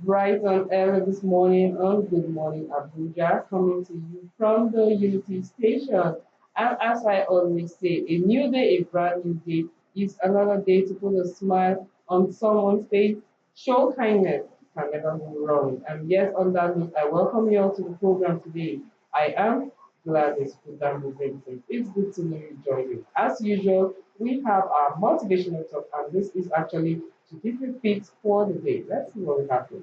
bright and early this morning on Good Morning Abuja, coming to you from the Unity Station. And as I always say, a new day, a brand new day is another day to put a smile on someone's face. Show kindness can never go wrong. And yes, on that note, I welcome you all to the program today. I am Gladys Kudambu Vincent. It's good to know you joining. As usual, we have our motivational talk, and this is actually to keep you fit for the day. Let's see what we have here.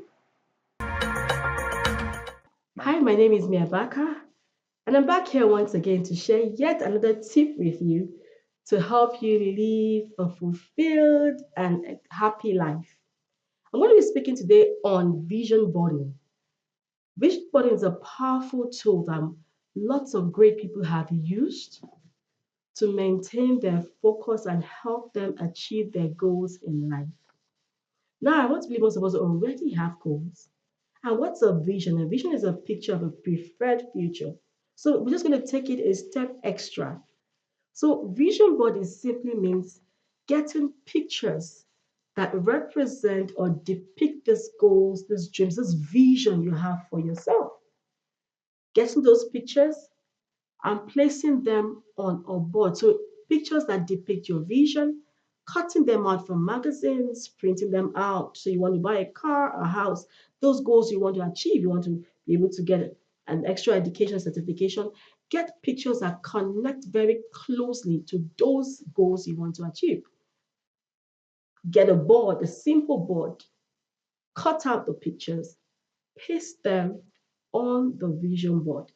Hi, my name is Miabaka, and I'm back here once again to share yet another tip with you to help you live a fulfilled and happy life. I'm going to be speaking today on vision boarding. Vision boarding is a powerful tool that lots of great people have used to maintain their focus and help them achieve their goals in life. Now, I want to believe most of us already have goals. And what's a vision? A vision is a picture of a preferred future. So we're just going to take it a step extra. So vision board is simply means getting pictures that represent or depict these goals, these dreams, this vision you have for yourself. Getting those pictures and placing them on a board. So pictures that depict your vision, cutting them out from magazines, printing them out. So you want to buy a car, a house, those goals you want to achieve, you want to be able to get an extra education certification, get pictures that connect very closely to those goals you want to achieve. Get a board, a simple board, cut out the pictures, paste them on the vision board.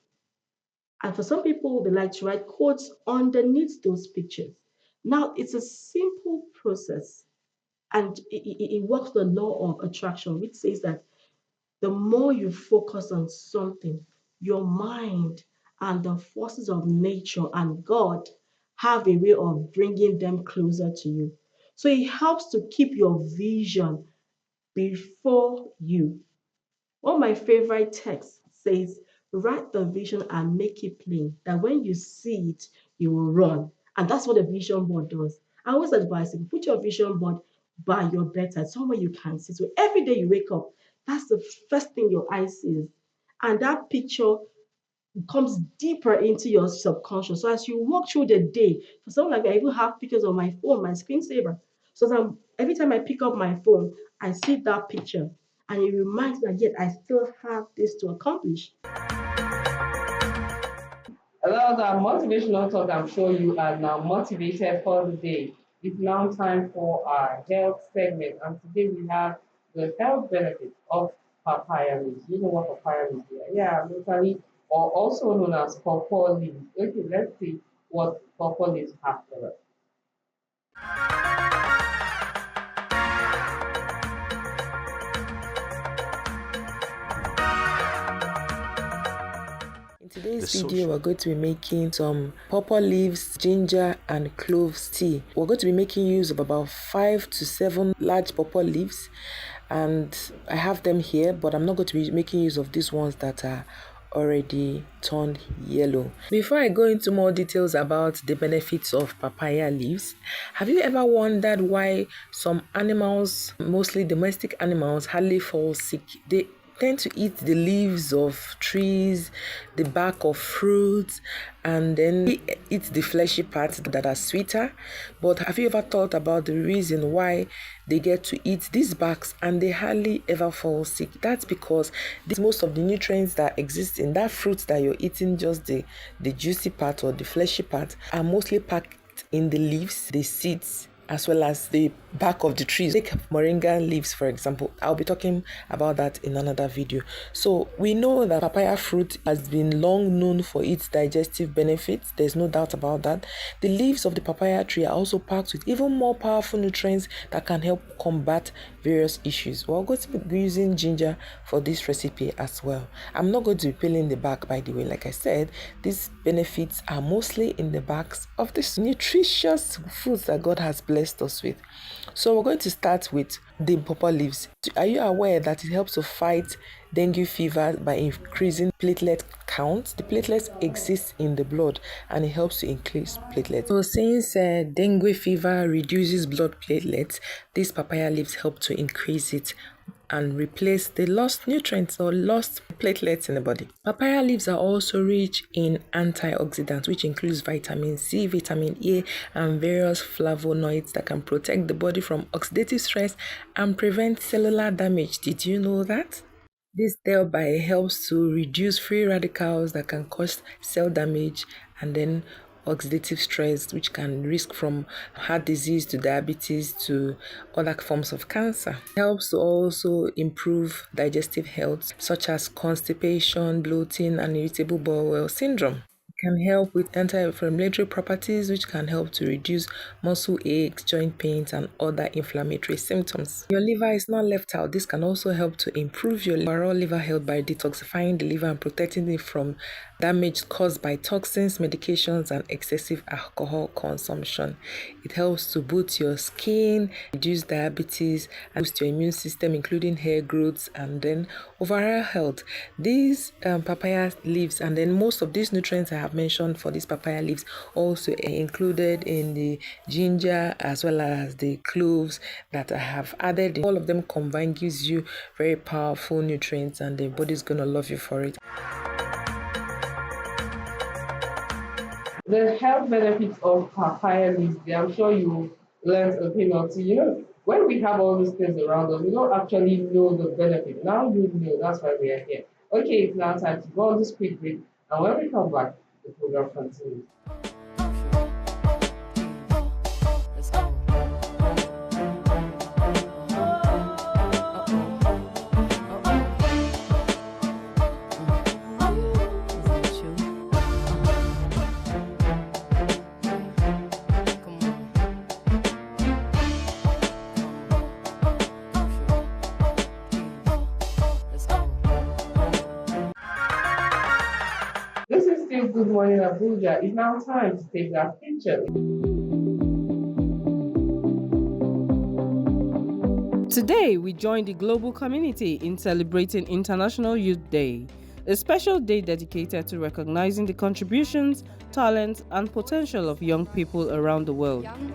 And for some people, they like to write quotes underneath those pictures. Now, it's a simple process and it works the law of attraction, which says that the more you focus on something, your mind and the forces of nature and God have a way of bringing them closer to you. So it helps to keep your vision before you. One of my favorite texts says, write the vision and make it plain, that when you see it, you will run. And that's what a vision board does. I always advise you, put your vision board by your bedside, somewhere you can see. So every day you wake up, that's the first thing your eye sees. And that picture comes deeper into your subconscious. So as you walk through the day, for some like I even have pictures on my phone, my screensaver. So every time I pick up my phone, I see that picture, and it reminds me that yet I still have this to accomplish. Well, that motivational talk, I'm sure you are now motivated for the day. It's now time for our health segment, and today we have the health benefits of papaya leaves. You know what papaya leaves are? Yeah, locally, or also known as pawpaw leaves. Okay, let's see what pawpaw leaves have for us. In today's video, we're going to be making some pawpaw leaves, ginger, and cloves tea. We're going to be making use of about 5 to 7 large pawpaw leaves, and I have them here, but I'm not going to be making use of these ones that are already turned yellow. Before I go into more details about the benefits of papaya leaves, have you ever wondered why some animals, mostly domestic animals, hardly fall sick? They tend to eat the leaves of trees, the bark of fruits, and then eat the fleshy parts that are sweeter. But have you ever thought about the reason why they get to eat these barks and they hardly ever fall sick? That's because most of the nutrients that exist in that fruit that you're eating, just the juicy part or the fleshy part, are mostly packed in the leaves, the seeds, as well as the bark of the trees. Take moringa leaves, for example. I'll be talking about that in another video. So we know that papaya fruit has been long known for its digestive benefits. There's no doubt about that. The leaves of the papaya tree are also packed with even more powerful nutrients that can help combat various issues. We're going to be using ginger for this recipe as well. I'm not going to be peeling the bark, by the way. Like I said, these benefits are mostly in the barks of these nutritious fruits that God has blessed us with. So we're going to start with the pawpaw leaves. Are you aware that it helps to fight dengue fever by increasing platelet count. The platelets exist in the blood and it helps to increase platelets. So since dengue fever reduces blood platelets, these papaya leaves help to increase it and replace the lost nutrients or lost platelets in the body. Papaya leaves are also rich in antioxidants, which includes vitamin C, vitamin A, and various flavonoids that can protect the body from oxidative stress and prevent cellular damage. Did you know that? This thereby helps to reduce free radicals that can cause cell damage and then oxidative stress, which can risk from heart disease to diabetes to other forms of cancer. It helps to also improve digestive health, such as constipation, bloating, and irritable bowel syndrome. Can help with anti-inflammatory properties, which can help to reduce muscle aches, joint pains, and other inflammatory symptoms. Your liver is not left out. This can also help to improve your overall liver health by detoxifying the liver and protecting it from damage caused by toxins, medications, and excessive alcohol consumption. It helps to boost your skin, reduce diabetes, and boost your immune system, including hair growth and then overall health. These papaya leaves and then most of these nutrients I have mentioned for these papaya leaves also included in the ginger as well as the cloves that I have added. All of them combined gives you very powerful nutrients and the body's gonna love you for it. The health benefits of papaya leaves, I'm sure you learned a thing or two. When we have all these things around us, we don't actually know the benefit. Now you know, that's why we are here. Okay, it's now time to go on this quick break. And when we come back, the program continues. This is still Good Morning Abuja. It's now time to take that picture. Today, we join the global community in celebrating International Youth Day, a special day dedicated to recognizing the contributions, talents, and potential of young people around the world. Young,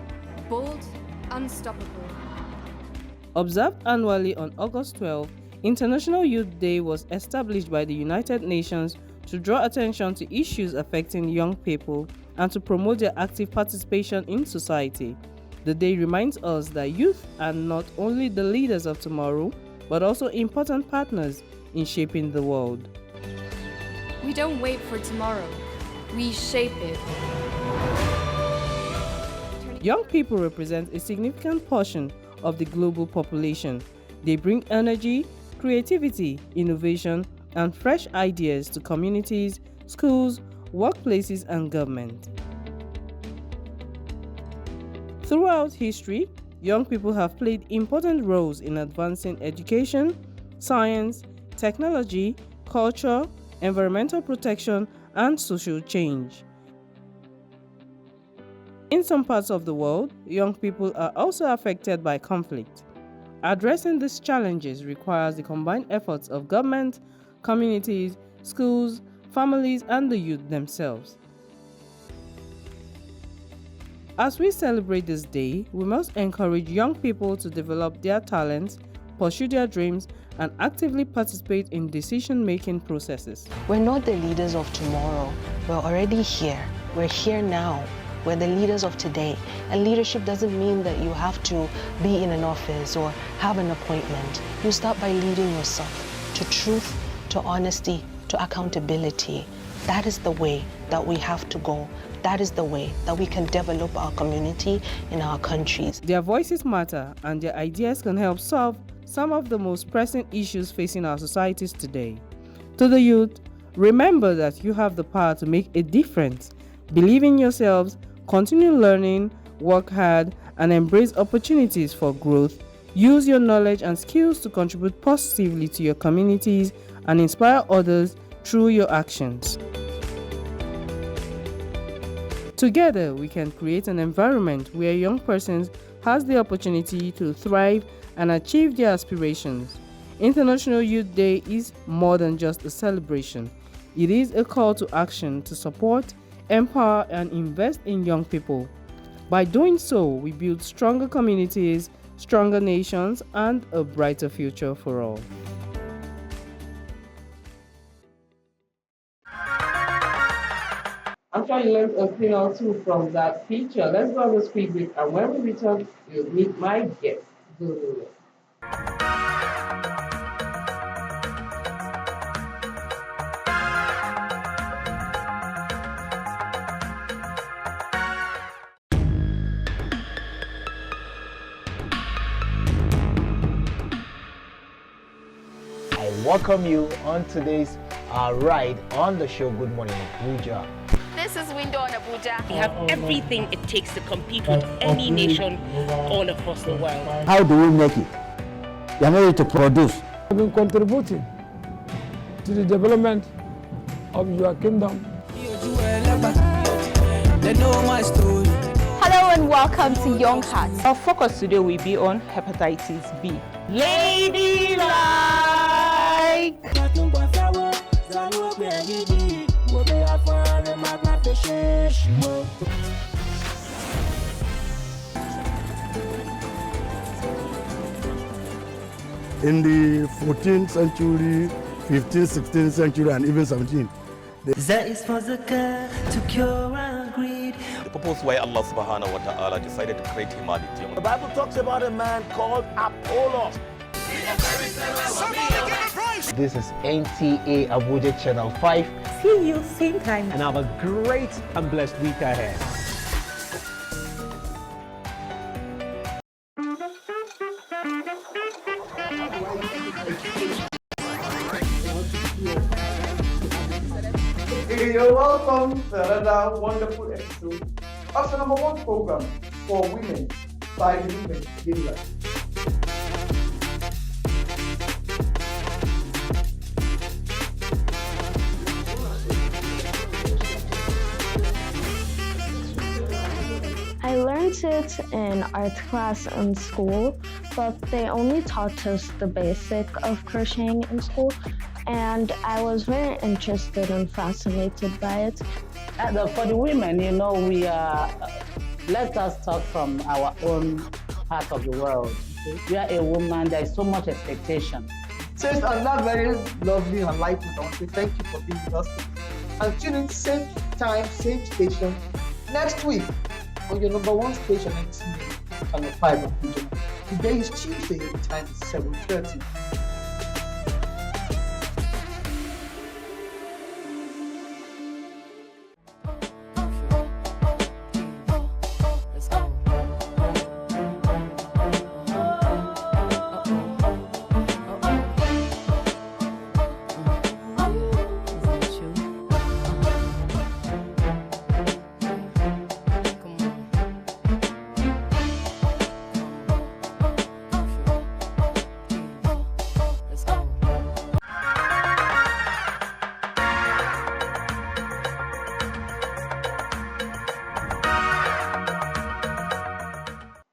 bold, unstoppable. Observed annually on August 12, International Youth Day was established by the United Nations to draw attention to issues affecting young people and to promote their active participation in society. The day reminds us that youth are not only the leaders of tomorrow, but also important partners in shaping the world. We don't wait for tomorrow, we shape it. Young people represent a significant portion of the global population. They bring energy, creativity, innovation, and fresh ideas to communities, schools, workplaces, and government. Throughout history, young people have played important roles in advancing education, science, technology, culture, environmental protection, and social change. In some parts of the world, young people are also affected by conflict. Addressing these challenges requires the combined efforts of government, communities, schools, families, and the youth themselves. As we celebrate this day, we must encourage young people to develop their talents, pursue their dreams, and actively participate in decision-making processes. We're not the leaders of tomorrow. We're already here. We're here now. We're the leaders of today. And leadership doesn't mean that you have to be in an office or have an appointment. You start by leading yourself to truth, to honesty, to accountability. That is the way that we have to go. That is the way that we can develop our community in our countries. Their voices matter, and their ideas can help solve some of the most pressing issues facing our societies today. To the youth, remember that you have the power to make a difference. Believe in yourselves, continue learning, work hard, and embrace opportunities for growth. Use your knowledge and skills to contribute positively to your communities and inspire others through your actions. Together, we can create an environment where young persons has the opportunity to thrive and achieve their aspirations. International Youth Day is more than just a celebration. It is a call to action to support, empower, and invest in young people. By doing so, we build stronger communities, stronger nations, and a brighter future for all. I'm sure you learned a thing or two from that feature. Let's go on the speed break, and when we return, you'll meet my guest. Go. I welcome you on today's ride on the show Good Morning Abuja. This is Window on Abuja. We have everything it takes to compete with any nation all across the world. How do we make it? We are not ready to produce. I've been contributing to the development of your kingdom. Hello and welcome to Young Hearts. Our focus today will be on hepatitis B. Ladylike! In the 14th century, 15th, 16th century, and even 17th. That is for zakah to cure our greed. The purpose why Allah subhanahu wa ta'ala decided to create humanity. The Bible talks about a man called Apollos. This is NTA Abuja Channel 5. See you same time. And have a great and blessed week ahead. You're welcome to another wonderful episode of the #1 program for women by the women daily life. I learned it in art class in school, but they only taught us the basic of crocheting in school, and I was very interested and fascinated by it. For the women, we are, let us talk from our own part of the world. We are a woman, there is so much expectation. So it's on that very lovely and light note, I want to say thank you for being with us. And tune in same time, same station next week on your #1 station, NTA Channel 5 of Abuja. Today is Tuesday, the time is 7:30.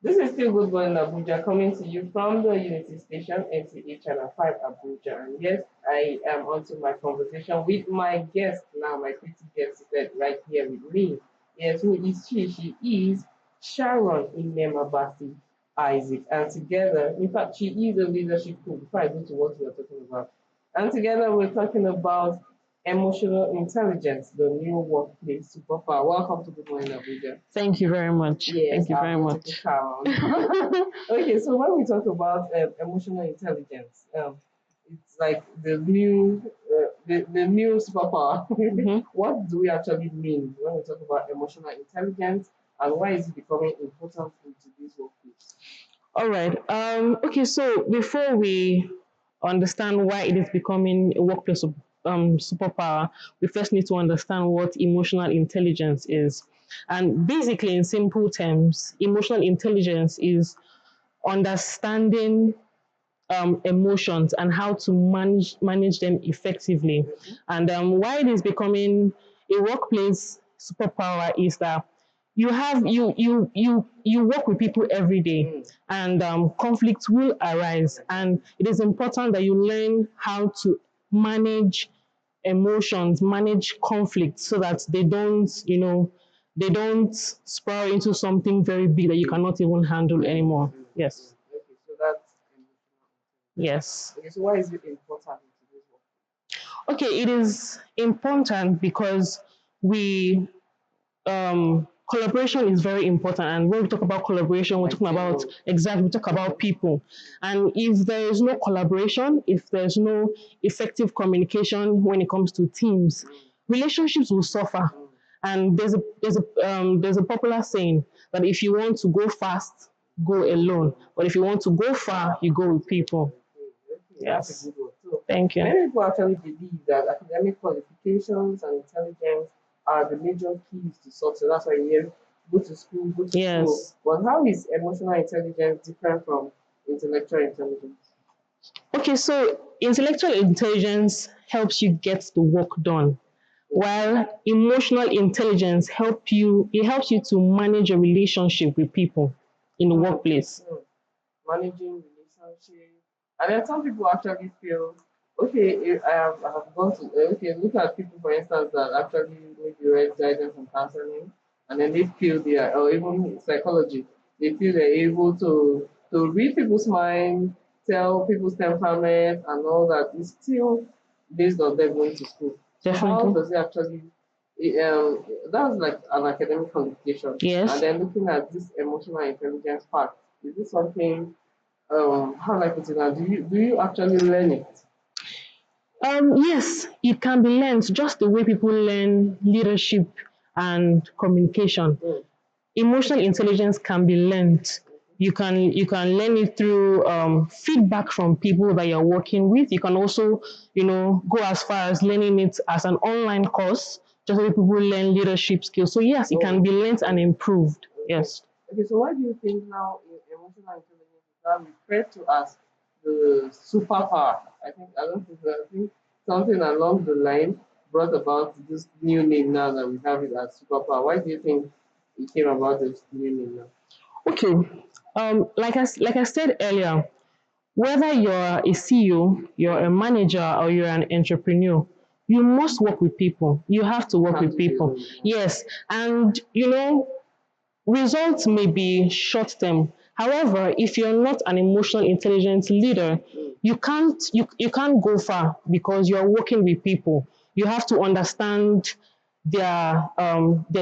This is still Good Morning Abuja, coming to you from the Unity Station, NTA Channel 5 Abuja. And yes, I am onto my conversation with my guest now, my pretty guest seated right here with me. Yes, who is she? She is Sharon Inemabasi Isaac. And together, in fact, she is a leadership coach. Before I go to what we are talking about. And together, we're talking about emotional intelligence, the new workplace superpower. Welcome to Good Morning Abuja. Thank you very much. Yes, Thank you very much. Okay, so when we talk about emotional intelligence, it's like the new superpower. What do we actually mean when we talk about emotional intelligence, and why is it becoming important in today's workplace? All right. Okay, so before we understand why it is becoming a workplace superpower, we first need to understand what emotional intelligence is. And basically, in simple terms, emotional intelligence is understanding emotions and how to manage them effectively. And why it is becoming a workplace superpower is that you work with people every day, and conflicts will arise, and it is important that you learn how to manage emotions, manage conflicts, so that they don't spiral into something very big that you cannot even handle anymore. Yes. Okay, so that's Yes. okay. So why is it important in today's work? Okay, it is important because we collaboration is very important, and when we talk about collaboration, we're talking about exactly, we talk about people. And if there is no collaboration, if there's no effective communication when it comes to teams, relationships will suffer. And there's a popular saying that if you want to go fast, go alone, but if you want to go far, you go with people. That's Yes. a good one. So Thank you. many people actually believe that academic qualifications and intelligence are the major keys to success. That's why you hear go to school, go to school. Yes. But how is emotional intelligence different from intellectual intelligence? Okay, so intellectual intelligence helps you get the work done, while emotional intelligence helps you to manage a relationship with people in the workplace. Managing relationships. And then some people actually feel, okay, if I have gone to, okay, look at people, for instance, that actually maybe read guidance and counseling, and then they feel they are, or even psychology, they feel they're able to read people's mind, tell people's temperament, and all that. It's still based on them going to school. So how Definitely. does it actually, that's like an academic qualification. Yes. And then looking at this emotional intelligence part, is this something, how do I put it now? Do you actually learn it? Yes, it can be learned just the way people learn leadership and communication. Emotional intelligence can be learned. You can learn it through feedback from people that you're working with. You can also, go as far as learning it as an online course, just so people learn leadership skills. So yes, it can be learned and improved. Yes. Okay, so why do you think now emotional intelligence is now referred to as the superpower? I think something along the line brought about this new name now that we have it as superpower. Why do you think it came about this new name now? Okay. Like I said earlier, whether you're a CEO, you're a manager, or you're an entrepreneur, you must work with people. You have to work with people. Yes. And results may be short term. However, if you're not an emotional intelligence leader, you can't go far because you're working with people. You have to understand their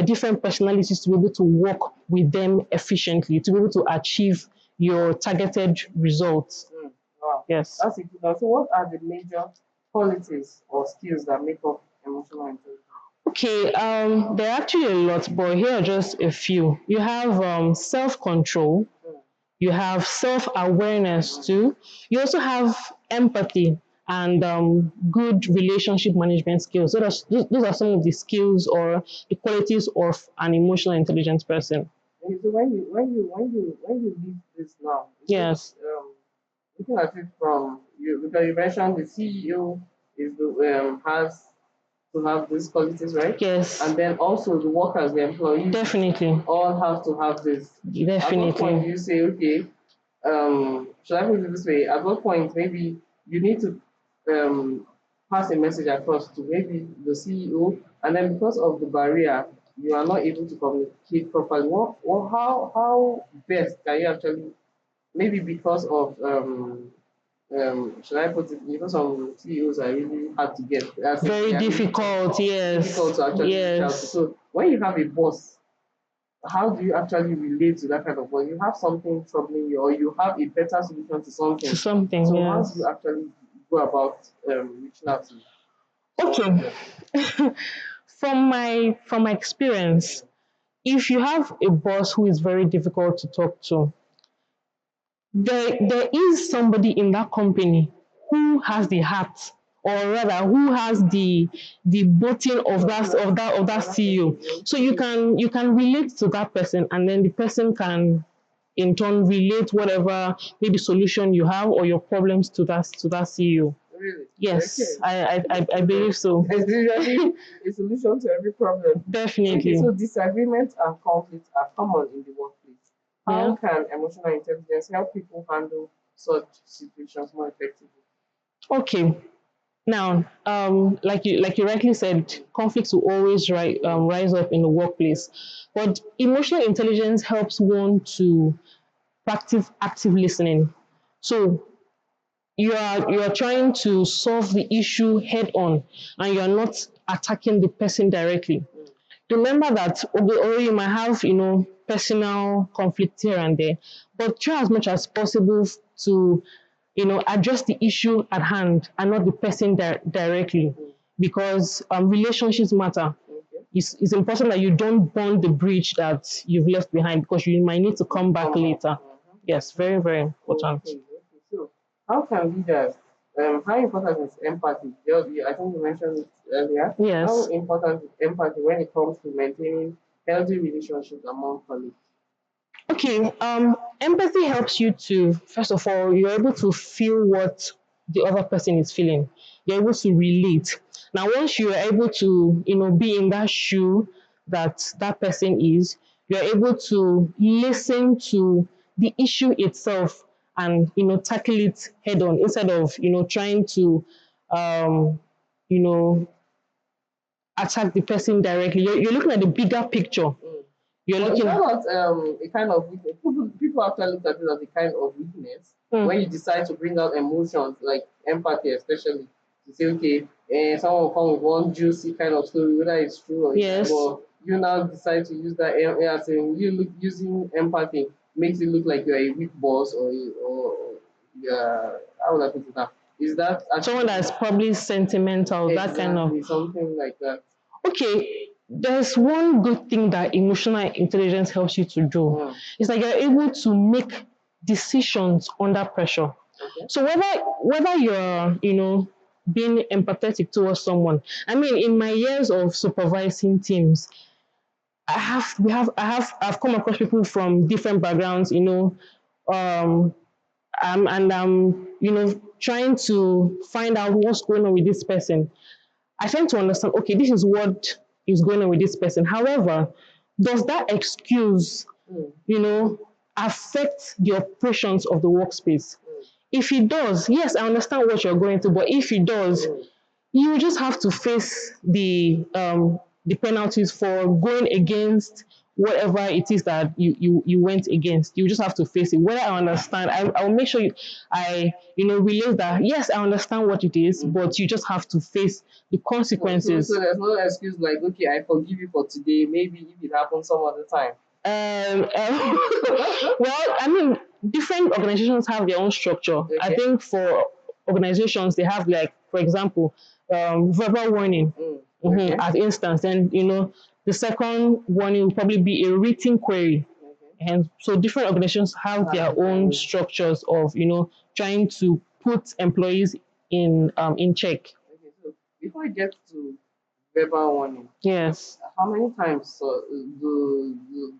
different personalities to be able to work with them efficiently, to be able to achieve your targeted results. Wow. Yes. That's a good one. So what are the major qualities or skills that make up emotional intelligence? Okay, there are actually a lot, but here are just a few. You have self-control, you have self-awareness too. You also have empathy and good relationship management skills. So those are some of the skills or the qualities of an emotional intelligence person. Okay, so when you leave this now, Yes. looking at it from you, because you mentioned the CEO is the has to have these qualities, right? Yes. And then also the workers, the employees, Definitely. all have to have this. At what point Definitely. do you say, okay, should I put it this way? At what point maybe you need to pass a message across to maybe the CEO, and then because of the barrier, you are not able to communicate properly. How best can you actually, maybe because of should I put it, some CEOs are really hard to get. As in, Very they are really difficult, yes. difficult to actually reach out to. Yes. So when you have a boss, how do you actually relate to that kind of boss? You have something troubling you, or you have a better solution to something. To something, So yes. once you actually go about reaching out to. Okay. From my experience, if you have a boss who is very difficult to talk to, there is somebody in that company who has the heart, or rather who has the button of that CEO. So you can relate to that person, and then the person can in turn relate whatever maybe solution you have or your problems to that CEO. Really? Yes, Okay. I believe so. It's usually a solution to every problem. Definitely. Okay, so disagreements and conflicts are common in the workplace. How Yeah. can emotional intelligence help people handle such situations more effectively? Okay. Now, like you rightly said, conflicts will always rise up in the workplace, but emotional intelligence helps one to practice active listening. So you are trying to solve the issue head on, and you are not attacking the person directly. Remember that although you might have personal conflict here and there, but try as much as possible to address the issue at hand and not the person directly, because relationships matter. It's important that you don't burn the bridge that you've left behind, because you might need to come back later. Yes, very, very important. Okay. So, how can leaders, how important is empathy? I think you mentioned it earlier. Yes. How important is empathy when it comes to maintaining healthy relationships among colleagues? Okay, empathy helps you to, first of all, you're able to feel what the other person is feeling. You're able to relate. Now, once you're able to, be in that shoe that that person is, you're able to listen to the issue itself and, tackle it head on instead of, trying to, um, you know, attack the person directly. You're looking at the bigger picture. You're But looking is that at. not a kind of weakness? People actually look at it as a kind of weakness when you decide to bring out emotions like empathy, especially to say, okay, someone will come with one juicy kind of story, whether it's true or Yes. it's not, you now decide to use that as in using empathy makes it look like you're a weak boss or yeah, how would I put it now? Is that actually Someone that's probably sentimental, that kind of. exactly something like that? Okay, there's one good thing that emotional intelligence helps you to do. It's like you're able to make decisions under pressure. So whether you're, being empathetic towards someone. I mean, in my years of supervising teams, I've come across people from different backgrounds, um, and trying to find out what's going on with this person. I tend to understand, okay, this is what is going on with this person. However, does that excuse, affect the operations of the workspace? If it does, yes, I understand what you're going through, but if it does, you just have to face the penalties for going against whatever it is that you went against. You just have to face it. Whether I understand, I'll make sure relate that yes, I understand what it is, but you just have to face the consequences. So there's no excuse like, okay, I forgive you for today. Maybe if it happens some other time. Well, I mean, different organizations have their own structure. Okay. I think for organizations, they have, like, for example, verbal warning as instance. Then, the second warning will probably be a written query. And so different organizations have their own structures of, trying to put employees in check. Okay, so before we get to verbal warning, yes, how many times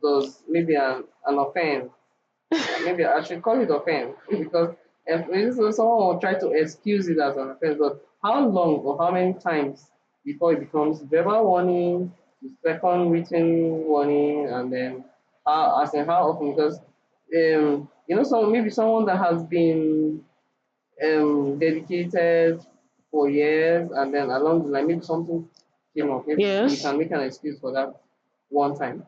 does maybe an offense, maybe I should call it offense because if someone will try to excuse it as an offense, but how long or how many times before it becomes verbal warning, to second written warning, and then how often? Because maybe someone that has been dedicated for years, and then along the line, maybe something came up. Maybe you can make an excuse for that one time.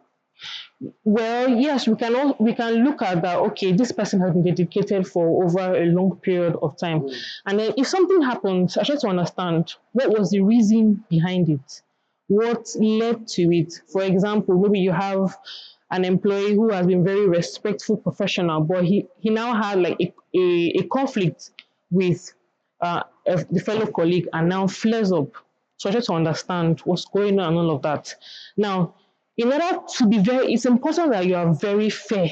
Well, yes, we can look at that. Okay, this person has been dedicated for over a long period of time, and then if something happens, I try to understand what was the reason behind it, what led to it. For example, maybe you have an employee who has been very respectful professional, but he now had like a conflict with the fellow colleague and now flares up. So I try to understand what's going on and all of that. Now, in order to be it's important that you are very fair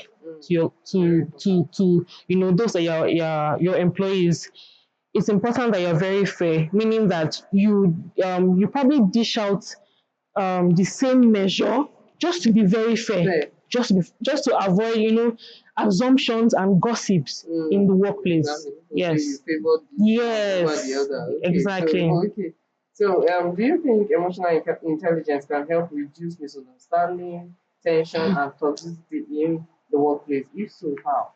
to those that your employees. It's important that you're very fair, meaning that you probably dish out the same measure just to be very fair, just to avoid assumptions and gossips in the workplace. Exactly. So Yes. you favor this over the Yes. other. Okay. Exactly. So, do you think emotional intelligence can help reduce misunderstanding, tension, and toxicity in the workplace? If so, how?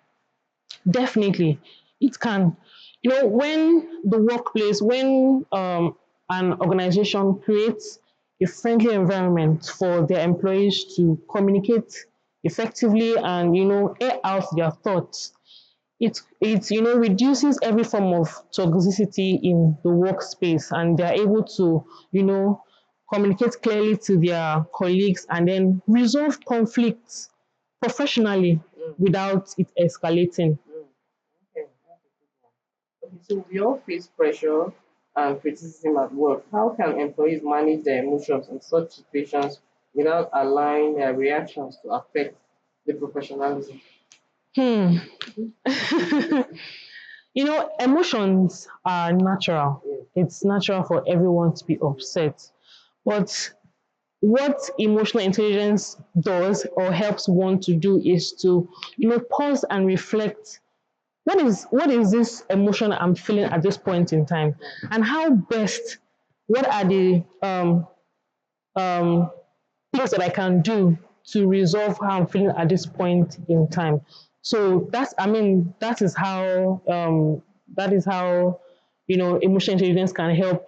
Definitely, it can. You know, when the workplace, when an organization creates a friendly environment for their employees to communicate effectively and air out their thoughts, it reduces every form of toxicity in the workspace, and they're able to communicate clearly to their colleagues and then resolve conflicts professionally without it escalating. Okay. Okay, so we all face pressure and criticism at work. How can employees manage their emotions in such situations without allowing their reactions to affect the professionalism? Hmm. Emotions are natural. It's natural for everyone to be upset. But what emotional intelligence does or helps one to do is to, pause and reflect. What is this emotion I'm feeling at this point in time? And what are the um, things that I can do to resolve how I'm feeling at this point in time. So that is how emotional intelligence can help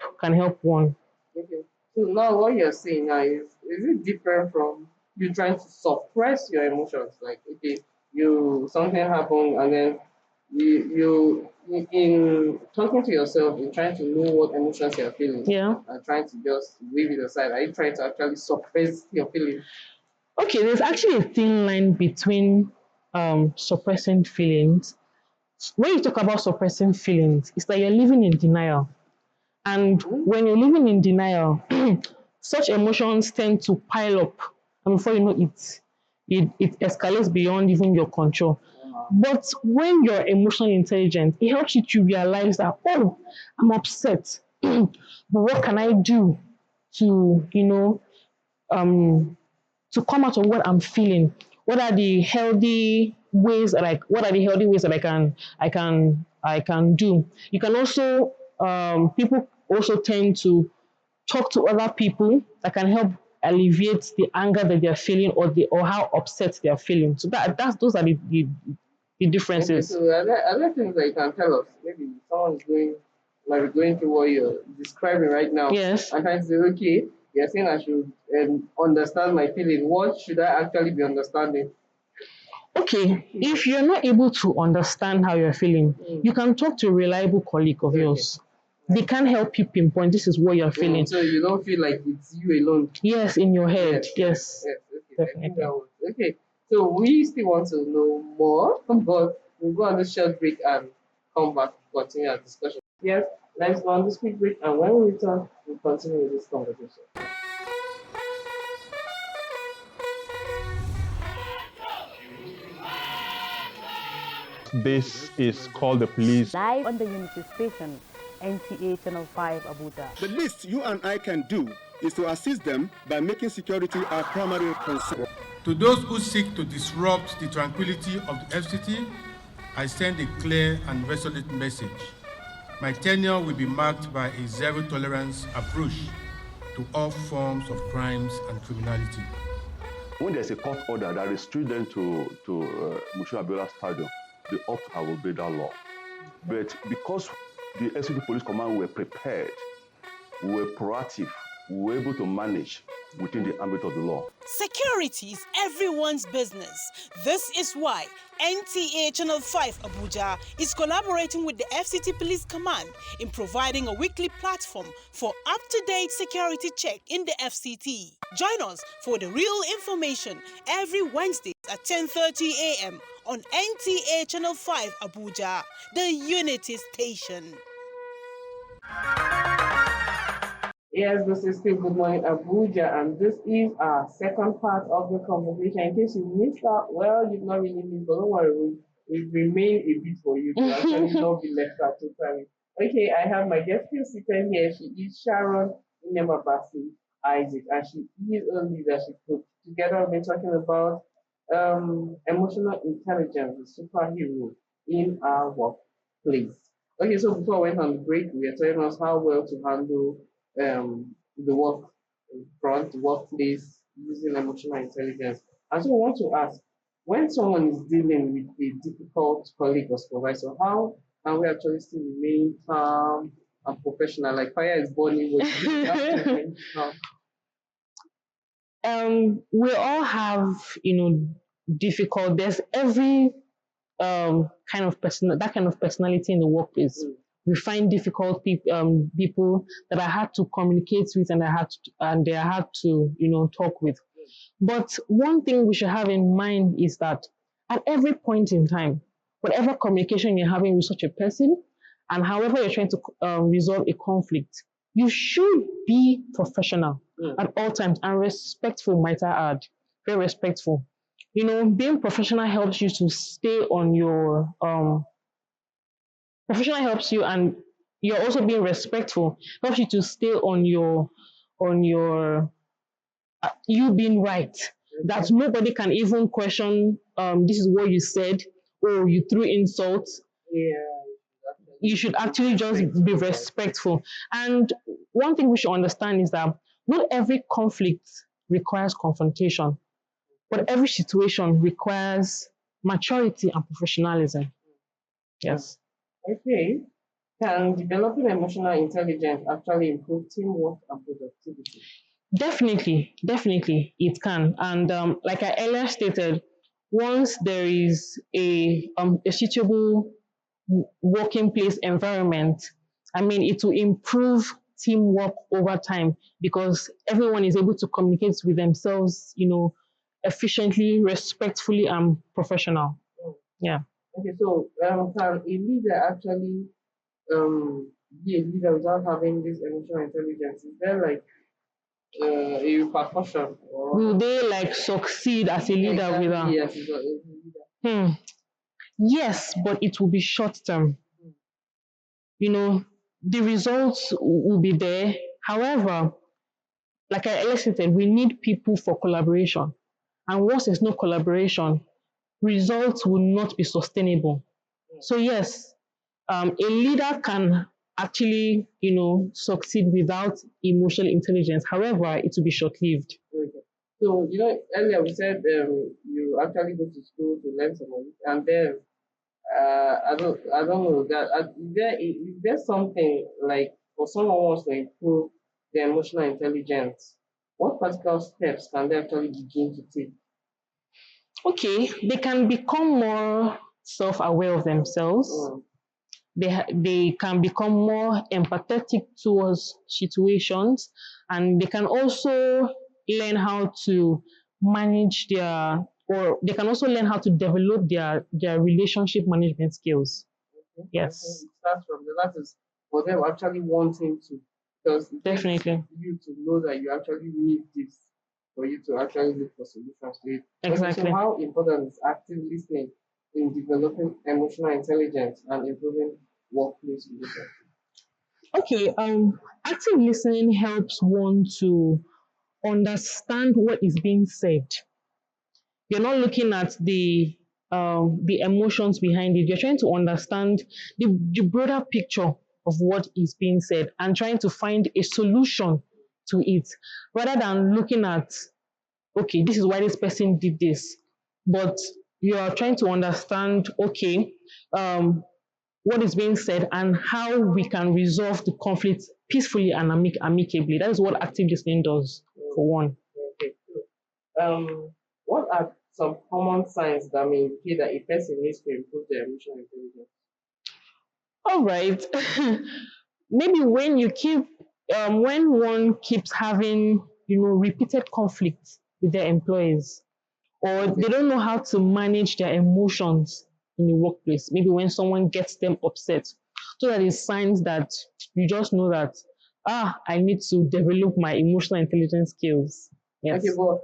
one. Okay. So now what you're saying now is it different from you trying to suppress your emotions? Like, okay, you something happened and then in talking to yourself, in trying to know what emotions you're feeling, Yeah. and trying to just wave it aside. Are you trying to actually suppress your feelings? Okay, there's actually a thin line between suppressing feelings. When you talk about suppressing feelings, it's like you're living in denial. And when you're living in denial, such emotions tend to pile up. And before you know it escalates beyond even your control. But when you're emotionally intelligent, it helps you to realize that, oh, I'm upset. But what can I do to, to come out of what I'm feeling? What are the healthy ways that I can do? You can also people also tend to talk to other people that can help alleviate the anger that they're feeling or how upset they're feeling. So those are the Okay, differences. so other things that you can tell us, maybe someone might be going through what you're describing right now. Yes. And trying to say, okay, you're saying I should understand my feeling. What should I actually be understanding? Okay, if you're not able to understand how you're feeling, you can talk to a reliable colleague of yours. They can help you pinpoint this is what you're feeling. So you don't feel like it's you alone. Yes, in your head. Yes. Yes, okay. I think that was okay. So we still want to know more, but we'll go on a short break and come back to continue our discussion. Yes, let's go on this quick break, and when we return, we'll continue with this conversation. This is called the police. Live on the Unity Station, NTA Channel 5 Abuja. The least you and I can do is to assist them by making security our primary concern. To those who seek to disrupt the tranquility of the FCT, I send a clear and resolute message. My tenure will be marked by a zero-tolerance approach to all forms of crimes and criminality. When there's a court order that restricts them to Mushin Abiola Stadium, they ought to have obeyed that law. But because the FCT Police Command were prepared, we were proactive, we were able to manage within the ambit of the law. Security is everyone's business. This is why NTA Channel 5 Abuja is collaborating with the FCT Police Command in providing a weekly platform for up-to-date security check in the FCT. Join us for the real information every Wednesday at 10:30 a.m. on NTA Channel 5 Abuja, the Unity Station. Yes, this is still Good Morning Abuja, and this is our second part of the conversation. In case you missed out, well, you've not really missed, but don't worry, we've remained a bit for you to actually not be left out totally. Okay, I have my guest here seated here. She is Sharon Inemabasi Isaac, and she is a leadership coach. Together, we've been talking about emotional intelligence, the superhero in our workplace. Okay, so before I went on the break, we were telling us how well to handle the work front, the workplace using emotional intelligence. And so I want to ask, when someone is dealing with a difficult colleague or supervisor, how can we actually still remain calm and professional? Like fire is burning, but you have to remain calm. We all have, difficult. There's every kind of person, that kind of personality in the workplace. We find difficult people that are hard to communicate with and they are hard to talk with. But one thing we should have in mind is that at every point in time, whatever communication you're having with such a person, and however you're trying to resolve a conflict, you should be professional at all times and respectful, might I add, very respectful. Being professional helps you to stay on your professional helps you, and you're also being respectful helps you to stay on your you being right. That nobody can even question this is what you said or you threw insults. You should actually just be respectful. And one thing we should understand is that not every conflict requires confrontation, but every situation requires maturity and professionalism. Yes. Okay. Can developing emotional intelligence actually improve teamwork and productivity? Definitely, it can. And like I earlier stated, once there is a suitable working place environment, I mean, it will improve teamwork over time because everyone is able to communicate with themselves, efficiently, respectfully, and professional. Yeah. Okay, so can a leader actually be a leader without having this emotional intelligence? Is there like a repercussion? Or... Will they like succeed as a leader exactly, without? yes, as a leader. Yes, but it will be short term. The results will be there. However, like I earlier stated, we need people for collaboration. And once there's no collaboration, results will not be sustainable. So yes, a leader can actually, succeed without emotional intelligence. However, it will be short-lived. Okay. So, earlier we said you actually go to school to learn some of it, and then I don't know that is there something like for someone who wants to improve their emotional intelligence, what practical steps can they actually begin to take? Okay, they can become more self-aware of themselves. They can become more empathetic towards situations, and they can also learn how to manage or they can also learn how to develop their relationship management skills. Okay. Yes. It starts from that is for them actually wanting to, because definitely you to know that you actually need this for you to actually look for solutions to it. Exactly. Okay, so how important is active listening in developing emotional intelligence and improving workplace relationships? Okay, active listening helps one to understand what is being said. You're not looking at the emotions behind it. You're trying to understand the broader picture of what is being said and trying to find a solution to it, rather than looking at, okay, this is why this person did this. But you are trying to understand, okay, what is being said and how we can resolve the conflict peacefully and amicably. That is what active listening does, for one. Okay, cool. What are some common signs that may indicate that a person needs to improve their emotional intelligence? All right. Maybe when one keeps having, repeated conflicts with their employees, or they don't know how to manage their emotions in the workplace. Maybe when someone gets them upset. So that is signs that you just know that, I need to develop my emotional intelligence skills. Yes. Okay, but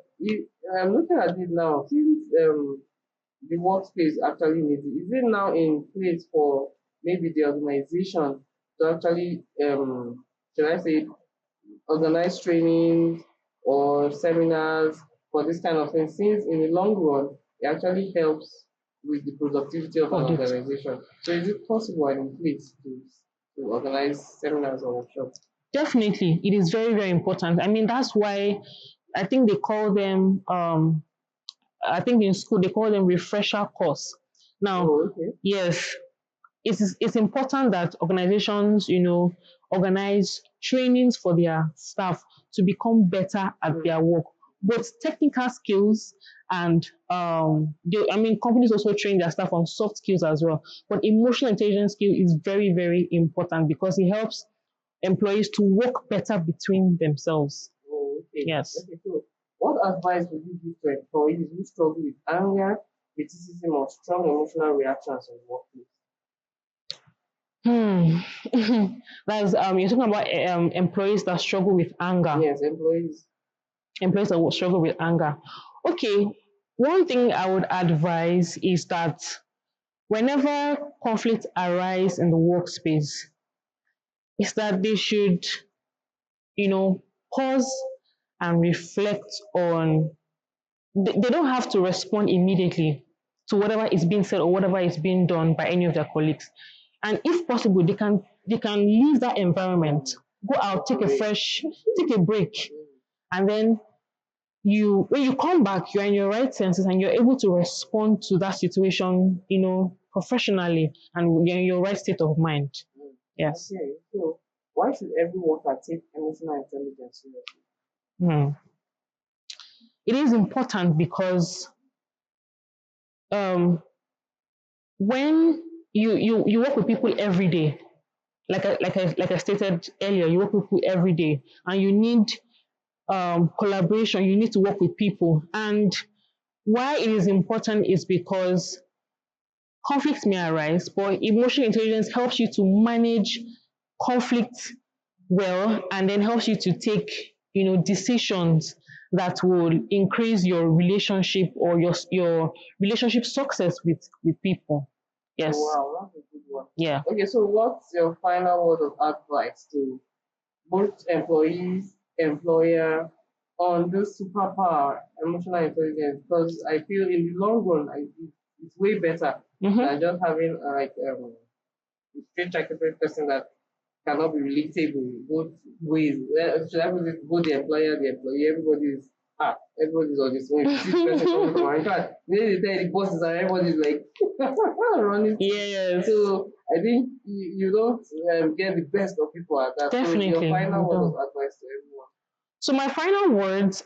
I'm looking at it now. Since the workspace actually needs it, is it now in place for maybe the organization to actually, should I say, organize trainings or seminars for this kind of thing? Since in the long run, it actually helps with the productivity of an organization. So is it possible and in place to organize seminars or workshops? Definitely, it is very, very important. I mean, that's why I think they call them, I think in school they call them refresher course. Now, yes, it's important that organizations, organize trainings for their staff to become better at their work, both technical skills and companies also train their staff on soft skills as well. But emotional intelligence skill is very, very important because it helps employees to work better between themselves. Yes. Okay, so what advice would you give to employees who struggle with anger, criticism, or strong emotional reactions in the workplace? That's you're talking about employees that struggle with anger. Yes, employees that will struggle with anger. Okay, one thing I would advise is that whenever conflicts arise in the workspace, is that they should, pause and reflect on. They don't have to respond immediately to whatever is being said or whatever is being done by any of their colleagues. And if possible, they can leave that environment, go out, take a break, and then when you come back, you're in your right senses and you're able to respond to that situation, professionally, and you're in your right state of mind. Yes. Okay, so why should every worker take emotional intelligence seriously? It is important because when you work with people every day, like I stated earlier, you work with people every day, and you need collaboration. You need to work with people, and why it is important is because conflicts may arise, but emotional intelligence helps you to manage conflict well, and then helps you to take decisions that will increase your relationship or your relationship success with people. Yes. Wow, that's a good one. Yeah. Okay, so what's your final word of advice to both employees, employer, on this superpower, emotional intelligence? Because I feel in the long run, it's way better than just having a straight calculated person that cannot be relatable both ways. Should I put it, both the employer, the employee, everybody's on this way. In fact, they tell the bosses and everybody's like running. Yes. So I think you don't get the best of people at that. Definitely. So your final word of advice to everyone. So my final words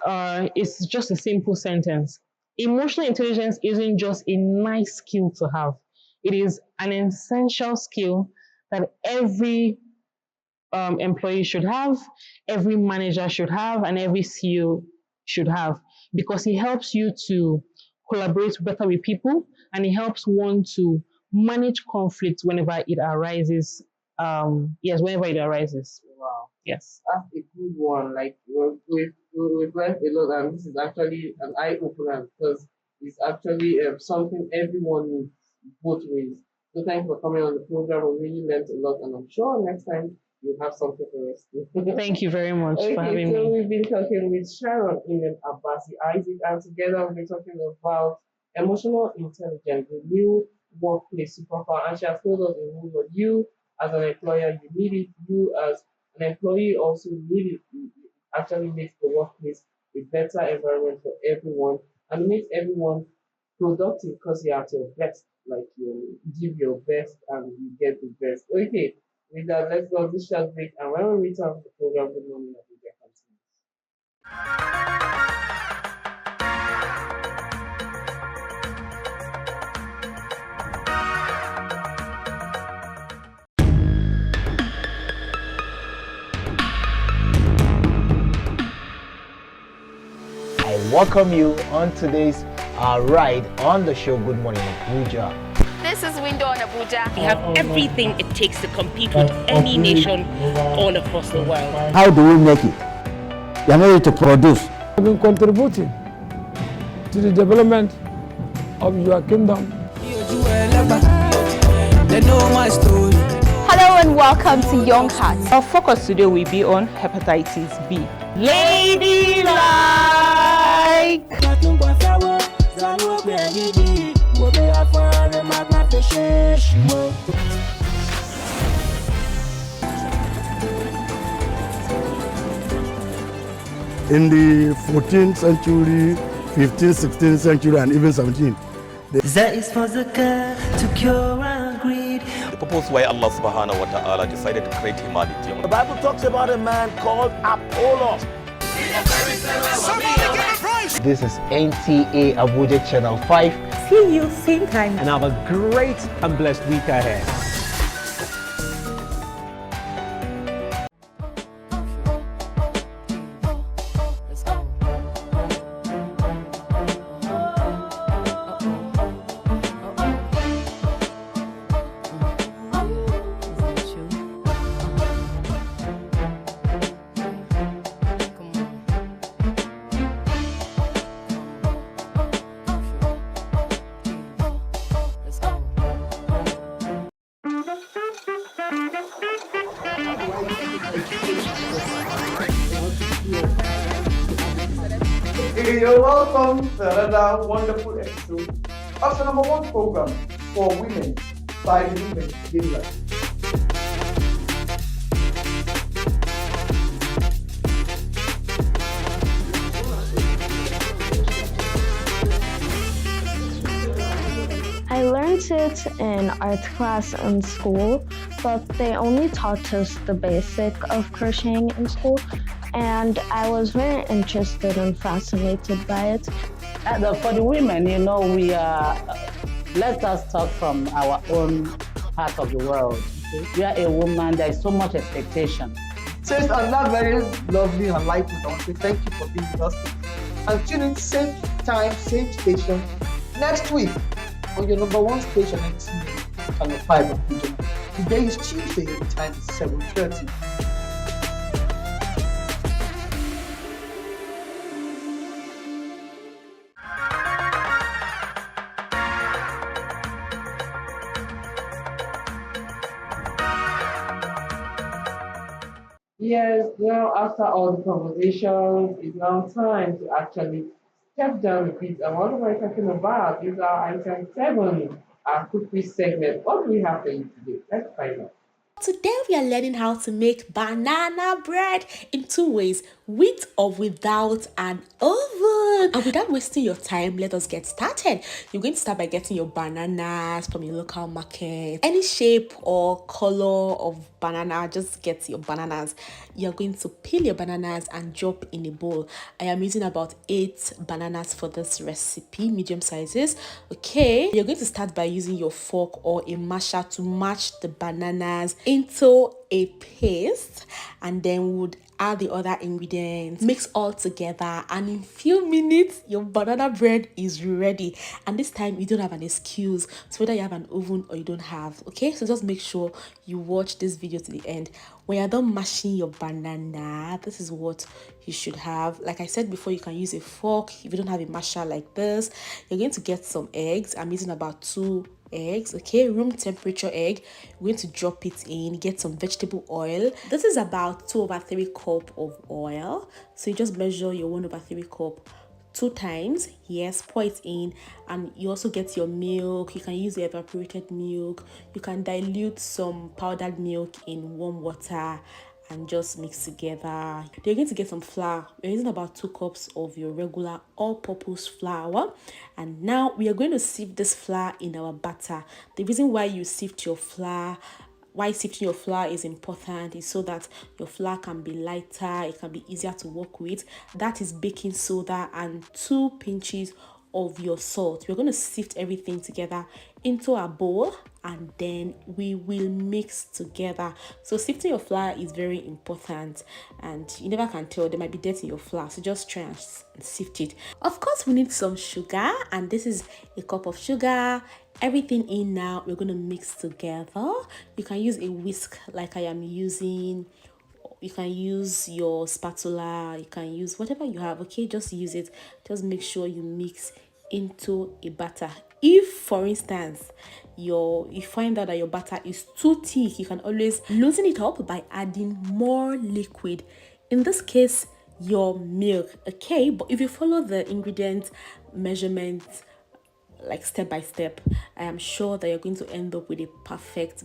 is just a simple sentence. Emotional intelligence isn't just a nice skill to have. It is an essential skill that every employee should have, every manager should have, and every CEO should have, because it helps you to collaborate better with people, and it helps one to manage conflict whenever it arises. Whenever it arises. Wow. Yes. That's a good one. Like we've learned a lot, and this is actually an eye opener because it's actually something everyone needs both ways. So thanks for coming on the program. We really learned a lot, and I'm sure next time you'll have something for us. Thank you very much for having me. We've been talking with Sharon Abbasi Isaac, and together we've been talking about emotional intelligence, the new workplace superpower. And she has told us a whole lot. You as an employer, you need it. You as an employee also need it. It actually makes the workplace a better environment for everyone, and it makes everyone productive because you're at your best. Like you give your best and you get the best. Okay, with that, let's go on this short break, and when we return to the program, good morning, Abuja continues. I welcome you on today's ride on the show Good Morning Abuja. This is Window on Abuja. We have everything it takes to compete with any nation all across the world. How do we make it? We are ready to produce. I've been contributing to the development of your kingdom. They know my story. Hello and welcome to Young Hearts. Our focus today will be on hepatitis B. Ladylike. In the 14th century, 15th, 16th century, and even 17th. That is for zakah to cure our greed. The purpose why Allah subhanahu wa ta'ala decided to create humanity. The Bible talks about a man called Apollos. This is NTA Abuja Channel 5. See you same time. And have a great and blessed week ahead. You're welcome to another wonderful episode of the #1 program for women by the women daily life. I learned it in art class in school, but they only taught us the basic of crocheting in school, and I was very interested and fascinated by it. For the women, we are, let us talk from our own part of the world. Okay? We are a woman, there is so much expectation. Since on that very lovely and light note, I want to say thank you for being with us today. And tune in same time, same station next week on your #1 station, Channel 5 of Gma. Today is Tuesday, the time is 7:30. Yes, now after all the conversations, it's now time to actually step down a bit. And what am I talking about? Is our item 7, our cookie segment. What do we have for you today? Let's find out. Today we are learning how to make banana bread in 2 ways, with or without an oven. And without wasting your time, let us get started. You're going to start by getting your bananas from your local market. Any shape or color of banana, just get your bananas. You're going to peel your bananas and drop in a bowl. I am using about 8 bananas for this recipe, medium sizes. Okay, you're going to start by using your fork or a masher to mash the bananas into a paste, and then we would add the other ingredients, mix all together, and in few minutes your banana bread is ready. And this time you don't have an excuse, so whether you have an oven or you don't have. Okay, so just make sure you watch this video to the end. When you're done mashing your banana, this is what you should have. Like I said before, you can use a fork if you don't have a masher like this. You're going to get some eggs. I'm using about 2 eggs, okay, room temperature egg. We're going to drop it in, get some vegetable oil. This is about 2/3 cup of oil, so you just measure your 1/3 cup 2 times. Yes, pour it in, and you also get your milk. You can use the evaporated milk. You can dilute some powdered milk in warm water and just mix together. You're going to get some flour. We're using about 2 cups of your regular all-purpose flour. And now we are going to sift this flour in our batter. The reason why you sift your flour, why sifting your flour is important, is so that your flour can be lighter, it can be easier to work with. That is baking soda and 2 pinches of your salt. We're going to sift everything together into a bowl, and then we will mix together. So sifting your flour is very important, and you never can tell, there might be dirt in your flour, so just try and sift it. Of course, we need some sugar, and this is a cup of sugar. Everything in now, we're going to mix together. You can use a whisk like I am using. You can use your spatula, you can use whatever you have. Okay, just use it. Just make sure you mix into a batter. If, for instance, you find out that your batter is too thick, you can always loosen it up by adding more liquid. In this case, your milk. Okay, but if you follow the ingredient measurements like step by step, I am sure that you're going to end up with a perfect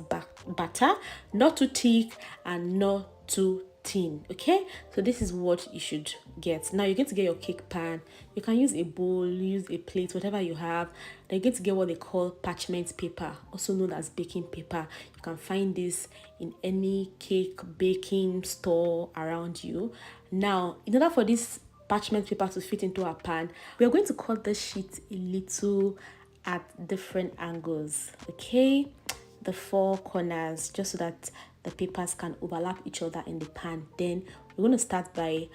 batter, not too thick and not too thin. Okay, so this is what you should get. Now you're going to get your cake pan. You can use a bowl, use a plate, whatever you have. Then you're going to get what they call parchment paper, also known as baking paper. You can find this in any cake baking store around you. Now, in order for this parchment paper to fit into our pan, we are going to cut the sheet a little at different angles. Okay, the four corners, just so that the papers can overlap each other in the pan. Then we're going to start by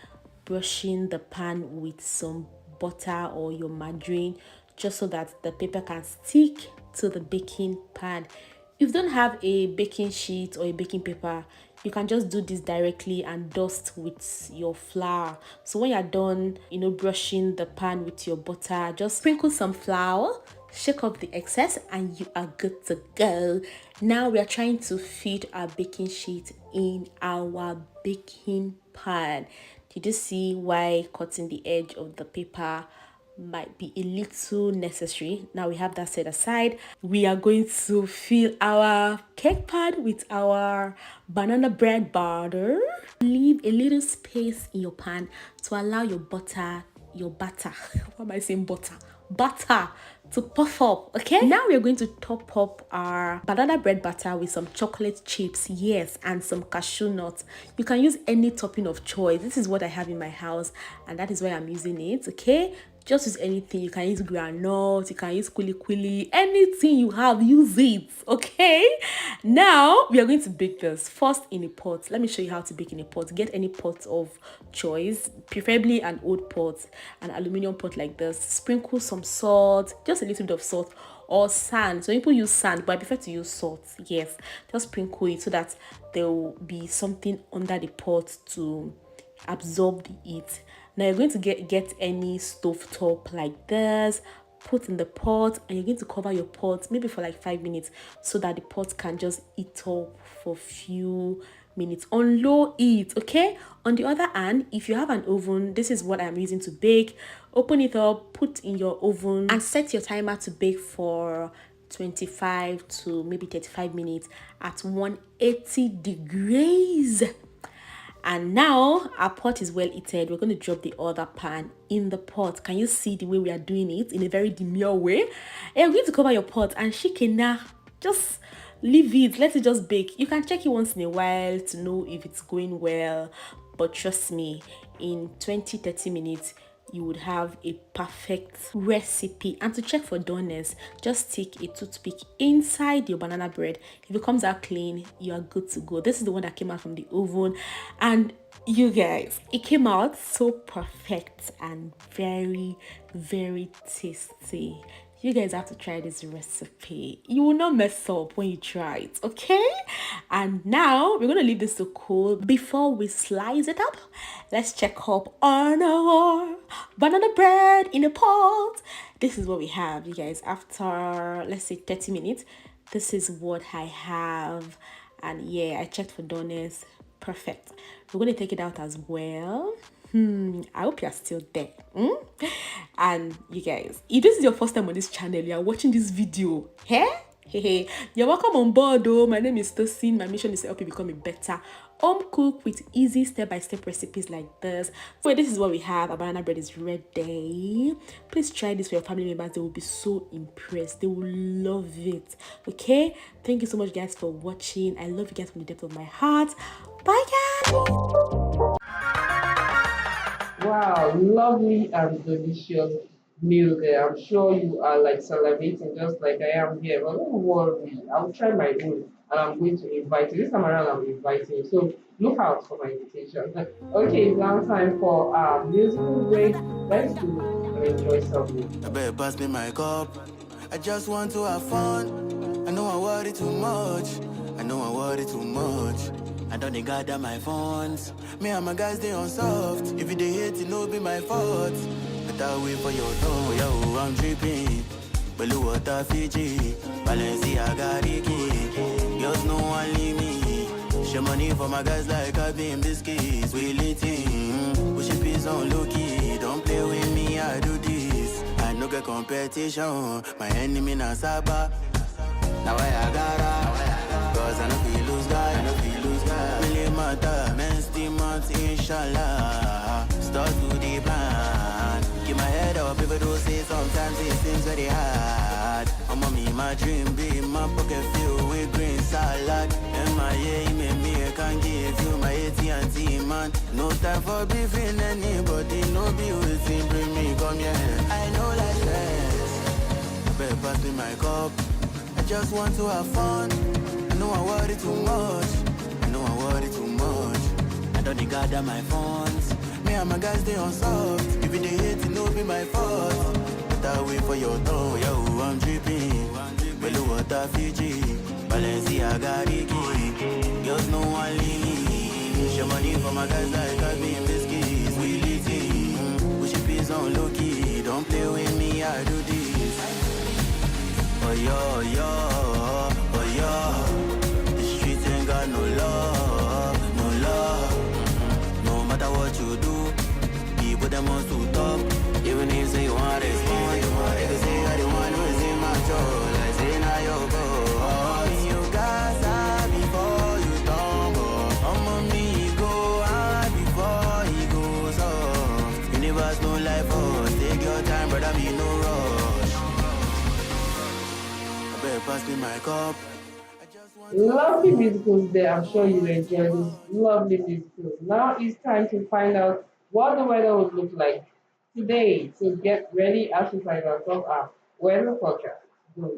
brushing the pan with some butter or your margarine, just so that the paper can stick to the baking pan. If you don't have a baking sheet or a baking paper, you can just do this directly and dust with your flour. So when you're done, brushing the pan with your butter, just sprinkle some flour, shake up the excess, and you are good to go. Now we are trying to fit our baking sheet in our baking pan. Did you see why cutting the edge of the paper might be a little necessary? Now we have that set aside. We are going to fill our cake pan with our banana bread batter. Leave a little space in your pan to allow your batter what am I saying, butter to puff up. Okay, now we are going to top up our banana bread batter with some chocolate chips, yes, and some cashew nuts. You can use any topping of choice. This is what I have in my house, and that is why I'm using it. Okay, just use anything. You can use granite, you can use kuli, anything you have, use it. Okay, now we are going to bake this first in a pot. Let me show you how to bake in a pot. Get any pot of choice, preferably an old pot, an aluminum pot like this. Sprinkle some salt, just a little bit of salt, or sand. So people use sand, but I prefer to use salt. Yes, just sprinkle it so that there will be something under the pot to absorb the heat. Now you're going to get any stove top like this, put in the pot, and you're going to cover your pot maybe for like 5 minutes so that the pot can just heat up for a few minutes on low heat. Okay, on the other hand, if you have an oven, this is what I'm using to bake. Open it up, put in your oven, and set your timer to bake for 25 to maybe 35 minutes at 180 degrees. And now our pot is well heated. We're going to drop the other pan in the pot. Can you see the way we are doing it in a very demure way? And you're going to cover your pot and shikena, just leave it, let it just bake. You can check it once in a while to know if it's going well, but trust me, in 20-30 minutes you would have a perfect recipe. And to check for doneness, just stick a toothpick inside your banana bread. If it comes out clean, you are good to go. This is the one that came out from the oven, and you guys, it came out so perfect and very, very tasty. You guys have to try this recipe. You will not mess up when you try it, okay? And now we're going to leave this to cool before we slice it up. Let's check up on our banana bread in a pot. This is what we have, you guys. After, let's say, 30 minutes, this is what I have. And yeah, I checked for doneness. Perfect. We're going to take it out as well. I hope you're still there. And you guys, if this is your first time on this channel, you are watching this video, hey, you're welcome on board though. My name is Tosin. My mission is to help you become a better home cook with easy step-by-step recipes like this. So this is what we have. Our banana bread is ready. Please try this for your family members. They will be so impressed. They will love it. Okay, thank you so much guys for watching. I love you guys from the depth of my heart. Bye guys. Wow, lovely and delicious meal there. I'm sure you are like salivating just like I am here. But don't worry, I'll try my own and I'm going to invite you. This time around, I'm inviting you. So look out for my invitation. Okay, it's now time for our musical break. Let's do and enjoy some music. I better pass me my cup. I just want to have fun. I know I worry too much. I don't gather my funds. Me and my guys, they on soft. If you they hate, it no be my fault. But I wait for your door, yo, I'm dripping. Blue water Fiji, Balenciaga Ricky. Girls no one leave me. Share money for my guys like I've been biscuits. We lit in, push a piece on low key. Don't play with me, I do this. I know get competition. My enemy na Saba. Now I gotta, cause I know feel lose guy, I know feel lose guy. Really matter, men still months, inshallah. Start to the plan. Keep my head up, people do say sometimes it seems very hard. I'm on me, my dream be my pocket filled with green salad. And my aim, me, I can give you my AT&T, man. No time for beefing anybody, no be waiting, bring me, come here. I know like stress, better pass me my cup. I just want to have fun. I know I worry too much. I know I worry too much. I don't need gather my funds. Me and my guys, they on soft. If you hate it, no be my fault. But I wait for your tongue, yo, I'm dripping. Below water, Fiji. Balenciaga, Ricky. Girls, no one leave. Share money for my guys like I be in biscuits. We eating. Push your piece on low key. Don't play with me, I do this. Oh yo, the streets ain't got no love, no love. No matter what you do, people them want to talk. Even if say you want to respond, they can say you're the one who is in my control. I say now you go. You guys are before you tumble. I'm me go high before he goes off. Universe no life for take your time, brother, me no rush. Pass me my cup. Lovely musicals there. I'm sure you enjoy this lovely musicals. Now it's time to find out what the weather would look like today. So get ready as we find out from our weather forecast. Go.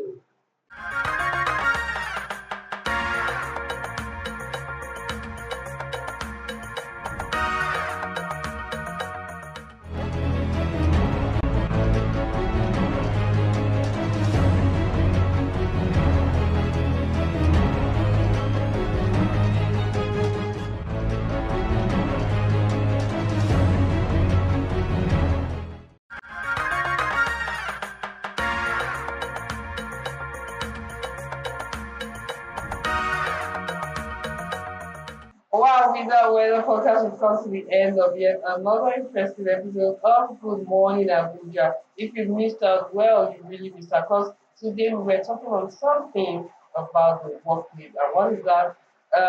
Wow, with that weather forecast, we've come to the end of yet another interesting episode of Good Morning Abuja. If you missed out, well, you really missed out because today we were talking on something about the workplace. And what is that?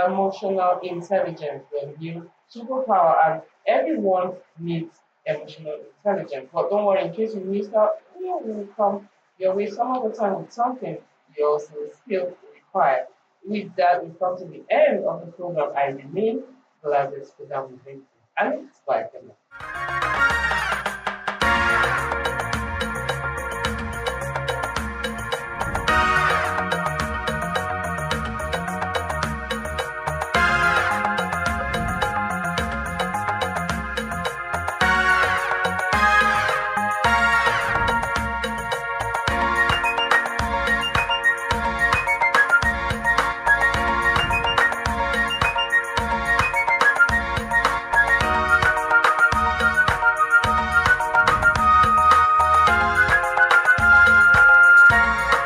Emotional intelligence, the new superpower, and everyone needs emotional intelligence. But don't worry, in case you missed out, we will come your way some of the time with something you also still require. With that, we come to the end of the program. I remain Gladys Kudam. And it's bye for now.